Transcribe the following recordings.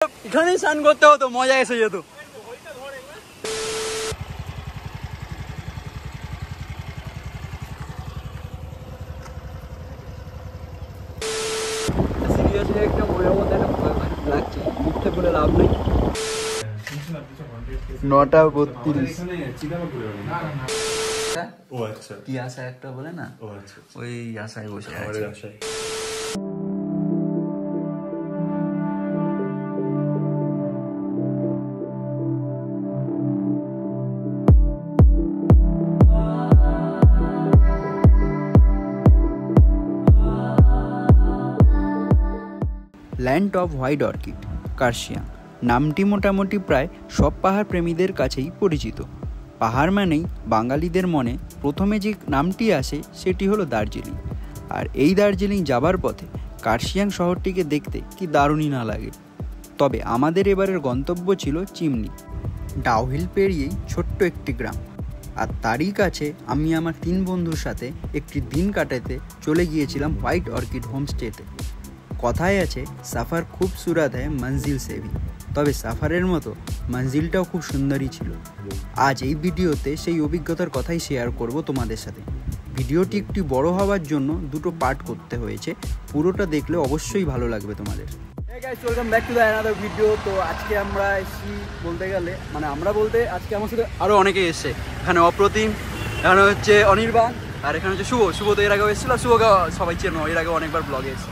এখানেই স্নান করতে হতো, মজা এসে যেত। সিরিয়াসলি একটা মনের মধ্যে একটা ভয় লাগছে, মিথ্যে বলে লাভ নেই। 9:32। ও আচ্ছা, কি আশা একটা বলে না, ও আচ্ছা, ওই আশায় বসে আছে। Land off white orchid Kurseong নামটি মোটামুটি প্রায় সব পাহাড় প্রেমীদের কাছেই পরিচিত। পাহাড় মানেই বাঙালিদের মনে প্রথমে যে নামটি আসে সেটি হলো দার্জিলিং। আর এই দার্জিলিং যাবার পথে কার্শিয়াং শহরটিকে দেখতে কি দারুণই না লাগে। তবে আমাদের এবারের গন্তব্য ছিল চিমনি, ডাউহিল পেরিয়েই ছোট্ট একটি গ্রাম। আর তারই কাছে আমি আমার 3 বন্ধুর সাথে একটি দিন কাটাতে চলে গিয়েছিলাম হোয়াইট অর্কিড হোমস্টেতে। কথায় আছে সফর খুবসুরত হয় মঞ্জিল সে ভি, তবে সফরের মতো মঞ্জিলটাও খুব সুন্দরই ছিল। আজ এই ভিডিওতে সেই অভিজ্ঞতার কথাই শেয়ার করব তোমাদের সাথে। ভিডিওটি একটু বড় হওয়ার জন্য 2টো পার্ট করতে হয়েছে, পুরোটা দেখলে অবশ্যই ভালো লাগবে তোমাদের। Hey guys, welcome back to the another video. তো আজকে আমরা এসেছি বলতে গেলে, মানে আমরা বলতে আজকে আমার সাথে আরও অনেকে এসছে। এখানে অপ্রতিম, এখানে হচ্ছে অনির্বাণ, আর এখানে হচ্ছে শুভ তো এর আগেও এসেছিলো। শুভকে সবাই চেনো, এর আগে অনেকবার ব্লগে এসেছে।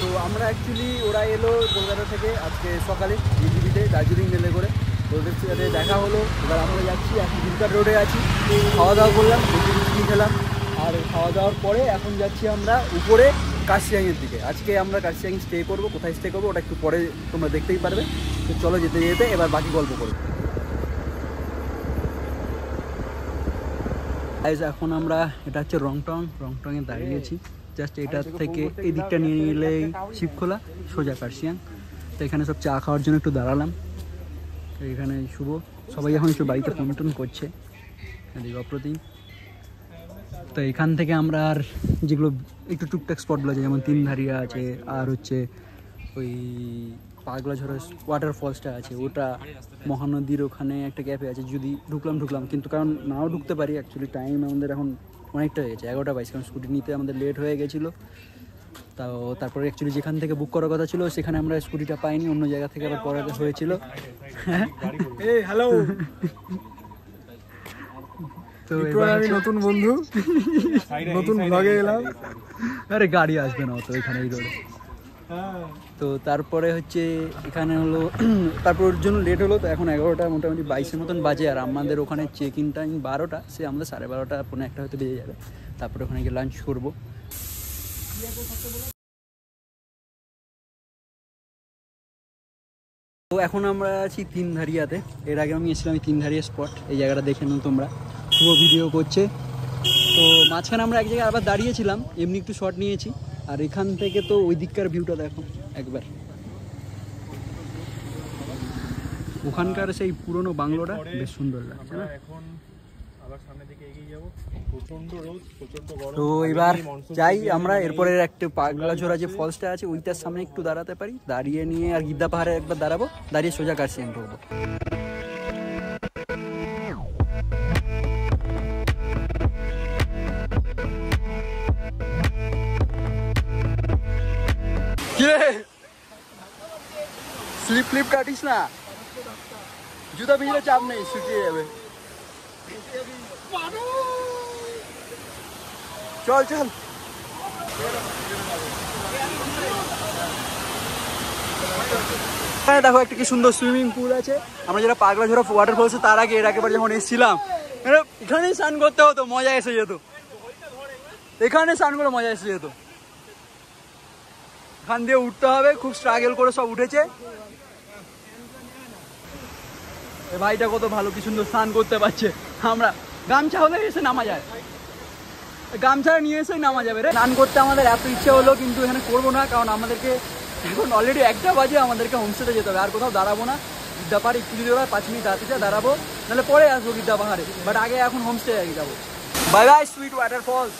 তো আমরা অ্যাকচুয়ালি ওরা এলো কলকাতা থেকে আজকে সকালে বিজিবিতে দার্জিলিং মেলে করে, ওদের সাথে দেখা হলো। এবার আমরা যাচ্ছি, এখন দিনকার রোডে আছি, খাওয়া দাওয়া করলাম, বিরিয়ানি খেলাম। আর খাওয়া দাওয়ার পরে এখন যাচ্ছি আমরা উপরে কার্শিয়াংয়ের দিকে। আজকে আমরা কার্শিয়াং স্টে করবো, কোথায় স্টে করবো ওটা একটু পরে তোমরা দেখতেই পারবে। তো চলো যেতে যেতে এবার বাকি গল্প করবো। এখন আমরা, এটা হচ্ছে রংটংয়ে দাঁড়িয়েছি। জাস্ট এটার থেকে এই দিকটা নিয়ে নিলেই শিবখোলা, সোজা কার্শিয়াং। তো এখানে সব চা খাওয়ার জন্য একটু দাঁড়ালাম। তো এখানে শুভ, সবাই এখন একটু বাড়িতে ফোন করছে, এদিকে অপ্রতিম। তো এখান থেকে আমরা আর যেগুলো একটু টুকটাক স্পটগুলো আছে, যেমন তিনধারিয়া আছে, আর হচ্ছে ওই পাগলাঝোড়া ওয়াটার ফলসটা আছে, ওটা মহানদীর ওখানে একটা ক্যাফে আছে। যদি ঢুকলাম, কিন্তু কারণ নাও ঢুকতে পারি, অ্যাকচুয়ালি টাইম আমাদের এখন অনেকটা হয়ে গেছে, 11:22, কারণ স্কুটি নিতে আমাদের লেট হয়ে গেছিলো। তাও তারপরে অ্যাকচুয়ালি যেখান থেকে বুক করার কথা ছিল সেখানে আমরা স্কুটিটা পাইনি, অন্য জায়গা থেকে আবার করাতে হয়েছিল। হ্যালো, তো আমি নতুন বন্ধু, নতুন ব্লগে এলাম। আরে গাড়ি আসবে না তো এখানে এই রোডে। তো তারপরে হচ্ছে এখানে হলো, তারপর ওর জন্য লেট হলো। তো এখন 11টা মোটামুটি 22-এর মতন বাজে, আর আমাদের ওখানে চেক ইন টাইম 12টা, সে আমাদের 12:30 পৌনে 1টা হয়তো বেজে যাবে। তারপরে ওখানে গিয়ে লাঞ্চ করবো। তো এখন আমরা আছি তিনধারিয়াতে। এর আগে আমি এসেছিলাম তিনধারিয়া স্পট, এই জায়গাটা দেখে নাও তোমরা। শুভ ভিডিও করছে। তো মাঝখানে আমরা এক জায়গায় আবার দাঁড়িয়েছিলাম, এমনি একটু শট নিয়েছি। আর এখান থেকে তো ওই দিককার ভিউটা দেখো একবার, ওখানকার সেই পুরনো বাংলোটা বেশ সুন্দর লাগছে না? তো এবার যাই আমরা, এরপরে একটা পাগলাঝোড়া যে ফলসটা আছে ওইটার সামনে একটু দাঁড়াতে পারি, দাঁড়িয়ে নিয়ে আর গিদ্দা পাহাড়ে একবার দাঁড়াবো, দাঁড়িয়ে সোজা কার্শিয়াং ঢুকবো। স্লিপ কাটিস না, জুতা ভিজলে চাপ নেই, শুকিয়ে যাবে। চল দেখো একটা কি সুন্দর সুইমিং পুল আছে। আমরা যেটা পাগলাঝোড়া ওয়াটার ফলস তার আগে এর আগেবার যখন এসেছিলাম, এখানেই স্নান করতে হতো, মজা এসে যেত। এখানে স্নান করে মজা এসে যেত। এখান দিয়ে উঠতে হবে, খুব স্ট্রাগল করে সব উঠেছে। ভাইটা কত ভালো, কি সুন্দর স্নান করতে পারছে। আমরা গামছা হলে এসে নামা যায়, গামছা নিয়ে এসে নামা যাবে রে। স্নান করতে আমাদের এত ইচ্ছে হলো, কিন্তু এখানে করবো না, কারণ আমাদেরকে এখন অলরেডি 1টা বাজে, আমাদেরকে হোমস্টেতে যেতে হবে। আর কোথাও দাঁড়াবো না, গিদ্দা পাহাড়ে একটু যদি ওরা 5 মিনিট রাতে দাঁড়াবো, নাহলে পরে আসবো গিদ্দা পাহাড়ে। বাট আগে এখন হোমস্টে আগে যাবো। Bye bye sweet water false.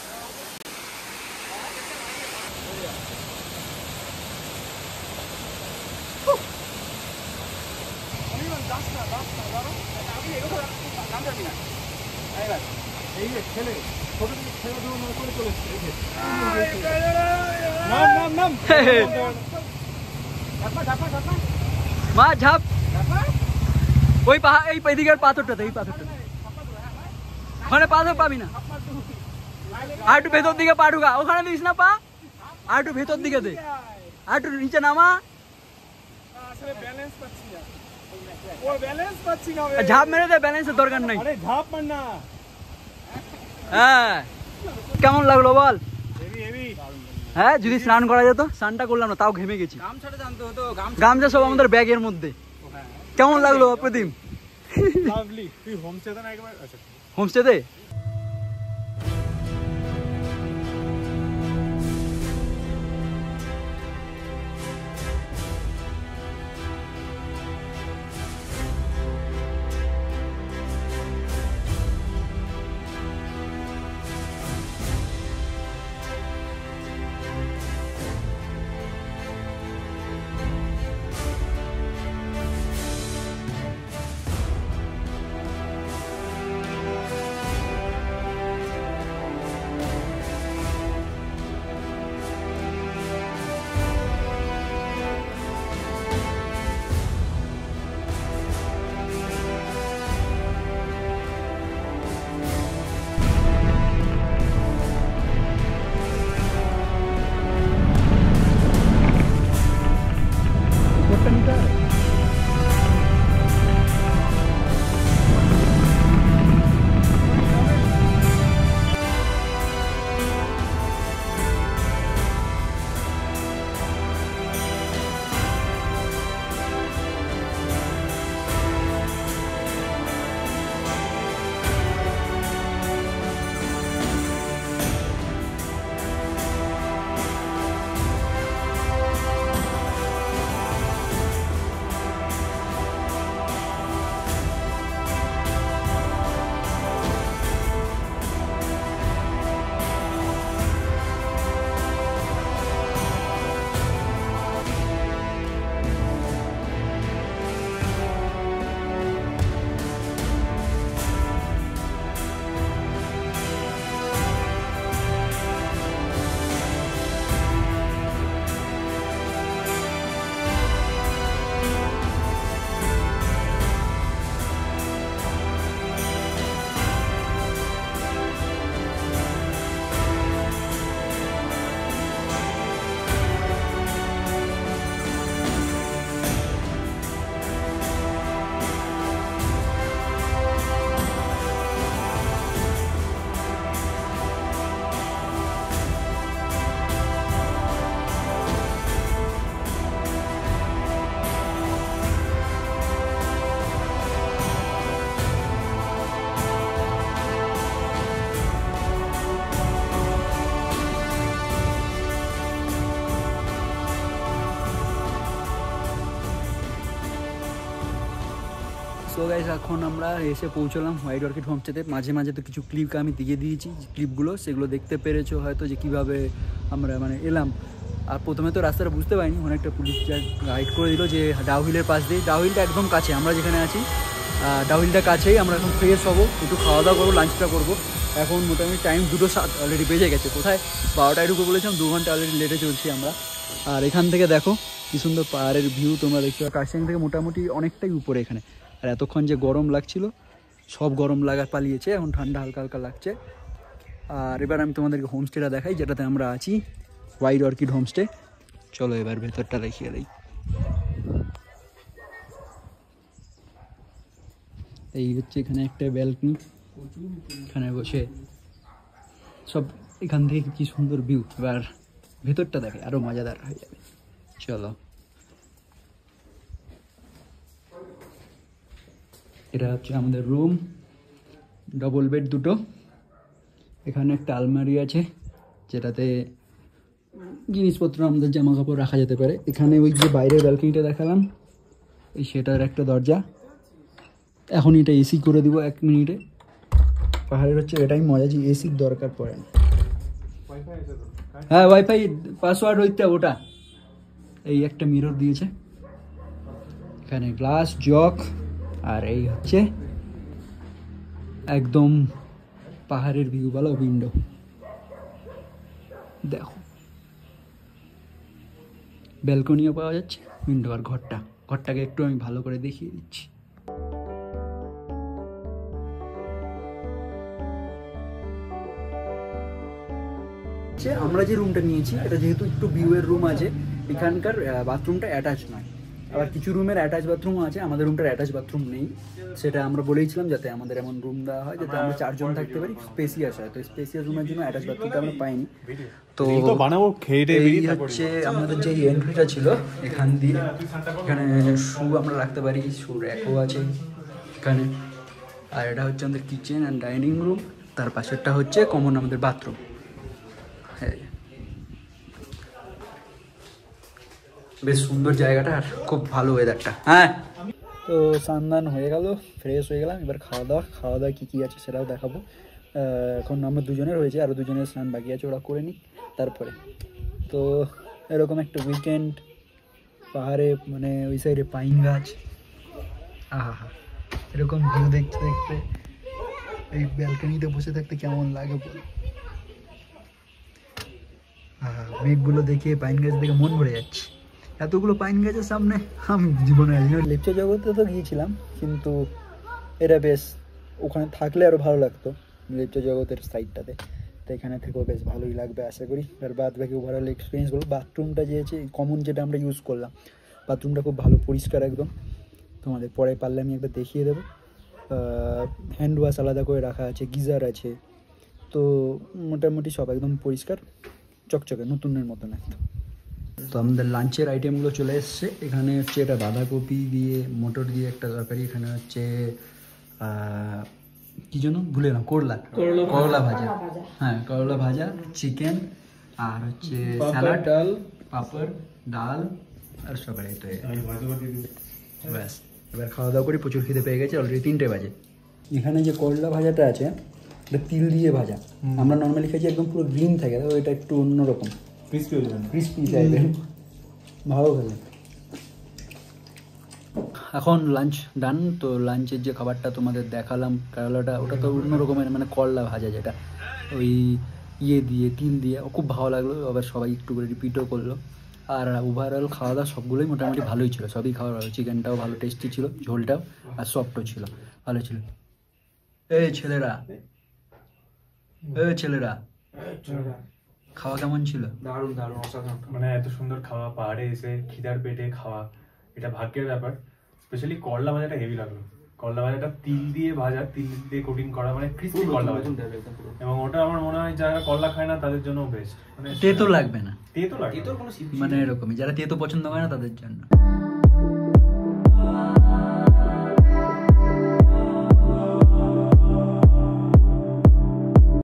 মা ঝাপ ওই পাহাড় এই এদিকের পাথরটাতে এই পাথরটাতে ওখানে পাথর পাবি না আর একটু ভেতর দিকে পা ঢুকা ওখানে দিস না পা আর একটু ভেতর দিকে দে আর একটু নিচে নামা ঝাপ মেরে দে ব্যালেন্সের দরকার নাই ঝাপ মার না হ্যাঁ কেমন লাগলো বল হ্যাঁ যদি স্নান করা যেত স্নানটা করলাম না তাও ঘেমে গেছি গামছা সব আমাদের ব্যাগের মধ্যে কেমন লাগলো প্রদীপ হোমস্টেতে সো গাইস এখন আমরা এসে পৌঁছলাম হোয়াইট অর্কিড হোমস্টেতে। মাঝে মাঝে তো কিছু ক্লিপ আমি দিয়ে দিয়েছি, ক্লিপগুলো সেগুলো দেখতে পেরেছো হয়তো যে কীভাবে আমরা মানে এলাম। আর প্রথমে তো রাস্তাটা বুঝতে পারিনি, অনেকটা পুলিশ গাইড করে দিল যে ডাউহিলের পাশ দিয়ে, ডাউহিলটা একদম কাছে আমরা যেখানে আছি, ডাউহিলটা কাছেই। আমরা এখন ফ্রেশ হবো, একটু খাওয়া দাওয়া করবো, লাঞ্চটা করবো। এখন মোটামুটি টাইম 2:07 অলরেডি বেজে গেছে। কোথায় 12টায় ঢুকে বলেছিলাম, 2 ঘন্টা অলরেডি লেটে চলছি আমরা। আর এখান থেকে দেখো কী সুন্দর পাহাড়ের ভিউ তোমরা দেখতে পাবে। কার্শিয়াং থেকে মোটামুটি অনেকটাই উপরে এখানে। আর এতক্ষণ যে গরম লাগছিল সব গরম লাগা পালিয়েছে, এখন ঠান্ডা হালকা হালকা লাগছে। আর এবার আমি তোমাদেরকে হোমস্টেটা দেখাই যেটাতে আমরা আছি, হোয়াইট অর্কিড হোমস্টে। চলো এবার ভেতরটা দেখিয়ে দিই। এই হচ্ছে এখানে একটা ব্যালকনি, এখানে বসে সব এখান থেকে কি সুন্দর ভিউ। এবার ভেতরটা দেখে আরো মজাদার হয়ে যাবে। চলো, এটা হচ্ছে আমাদের রুম, ডবল বেড দুটো। এখানে একটা আলমারি আছে যেটাতে জিনিসপত্র আমাদের জামা কাপড় রাখা যেতে পারে। এখানে ওই যে বাইরের ব্যালকনিটা দেখালাম, এই সেটার একটা দরজা। এখন এটা এসি করে দিব 1 মিনিটে। পাহাড়ের হচ্ছে এটাই মজা যে এসির দরকার পড়ে না। হ্যাঁ ওয়াইফাই পাসওয়ার্ড হইতে ওটা। এই একটা মিরর দিয়েছে, এখানে গ্লাস, জগ, আর এই হচ্ছে একদম পাহাড়ের ভিউওয়ালা উইন্ডো। দেখো ব্যালকনিও পাওয়া যাচ্ছে, উইন্ডো। আর ঘরটাকে একটু আমি ভালো করে দেখিয়ে দিচ্ছি। আমরা যে রুমটা নিয়েছি এটা যেহেতু একটু ভিউয়ের রুম আছে, এখানকার বাথরুমটা অ্যাটাচ নয়। আবার কিছু রুমের অ্যাটাচ বাথরুম আছে, আমাদের রুমটার অ্যাটাচ বাথরুম নেই। সেটা আমরা বলেইছিলাম যাতে আমাদের এমন রুম দেওয়া হয় যাতে আমরা 4 জন থাকতে পারি, স্পেসিয়াস হয়। তো স্পেসিয়াস রুমের জন্য অ্যাটাচ বাথরুমটা আমরা পাইনি। তো বানাবো এই হচ্ছে আমাদের যে এন্ট্রিটা ছিল এখান দিয়ে, এখানে শু আমরা রাখতে পারি, শু র্যাকও আছে এখানে। আর এটা হচ্ছে আমাদের কিচেন অ্যান্ড ডাইনিং রুম, তার পাশেরটা হচ্ছে কমন আমাদের বাথরুম। হ্যাঁ, বেশ সুন্দর জায়গাটা আর খুব ভালো ওয়েদারটা। হ্যাঁ, তো স্নান হয়ে গেল, ফ্রেশ হয়ে গেলাম। এবার খাওয়া দাওয়া কী আছে সেটাও দেখাবো। এখন আমার দুজনের হয়েছে, আরও দুজনের স্নান বাকি আছে, ওরা করে নিই তারপরে। তো এরকম একটা উইকেন্ড পাহাড়ে, মানে ওই সাইডে পাইন গাছ, আহা এরকম ভিউ দেখতে দেখতে এই ব্যালকনিতে বসে থাকতে কেমন লাগে বল। মেঘগুলো দেখে, পাইন গাছ দেখে মন ভরে যাচ্ছে। এতগুলো পাইন গাছের সামনে আমি জীবনে আসি। লেপচা জগতে তো গিয়েছিলাম, কিন্তু এটা বেশ ওখানে থাকলে আরও ভালো লাগতো লেপচা জগতের সাইডটাতে। তো এখানে থেকেও বেশ ভালোই লাগবে আশা করি। আর বাদ বাকি ওভারঅল এক্সপিরিয়েন্স বলবো, বাথরুমটা যে কমন যেটা আমরা ইউজ করলাম, বাথরুমটা খুব ভালো পরিষ্কার একদম। তোমাদের পরে পারলে আমি একবার দেখিয়ে দেবো। হ্যান্ড ওয়াশ আলাদা করে রাখা আছে, গিজার আছে, তো মোটামুটি সব একদম পরিষ্কার চকচকে নতুনের মতন একদম। তো আমাদের লাঞ্চের আইটেমগুলো চলে এসছে। এখানে হচ্ছে এটা বাঁধাকপি দিয়ে মটর দিয়ে একটা তরকারি, এখানে হচ্ছে কি যেন ভুলে গেলাম, করলা ভাজা। হ্যাঁ, করলা ভাজা, চিকেন, আর হচ্ছে স্যালাড, ডাল, পাঁপড়, ডাল আর সকালে তো ব্যাস। এবার খাওয়া দাওয়া করি, প্রচুর খিদে পেয়ে গেছে, অলরেডি 3টে বাজে। এখানে যে করলা ভাজাটা আছে এটা তিল দিয়ে ভাজা। আমরা নর্মালি খাইছি একদম পুরো গ্রিন থাকে, তো এটা একটু অন্যরকম ক্রিস্পি টাইপের, ভালো খেলে। এখন লাঞ্চ ডান। তো লাঞ্চের যে খাবারটা তোমাদের দেখালাম করলাটা, ওটা তো অন্য রকমের, মানে করলা ভাজা যেটা ওই দিয়ে তিল দিয়ে, ও খুব ভালো লাগলো। আবার সবাই একটু করে রিপিটও করলো। আর ওভারঅল খাওয়া দাওয়া সবগুলোই মোটামুটি ভালোই ছিল, সবই খাওয়া ভালো। চিকেনটাও ভালো টেস্টি ছিল, ঝোলটাও আর সফটও ছিল, ভালো ছিল। এই ছেলেরা খাওয়া কেমন ছিল? দারুণ অসাধারণ। মানে এত সুন্দর খাওয়া, পাহাড়ে এসে খিদার পেটে খাওয়া, এটা ভাগ্যের ব্যাপার। স্পেশালি করলা ভাজাটা হেভি লাগলো। করলা ভাজাটা তিল দিয়ে ভাজা, তিল দিয়ে কোটিং করা, মানে ক্রিস্পি করলা ভাজা। এবং ওটা আমার মনে হয় যারা করলা খায় না তাদের জন্য বেস্ট। মানে তেতো লাগবে না, তেতো লাগে মানে এরকমই, যারা তেতো পছন্দ করে না তাদের জন্য।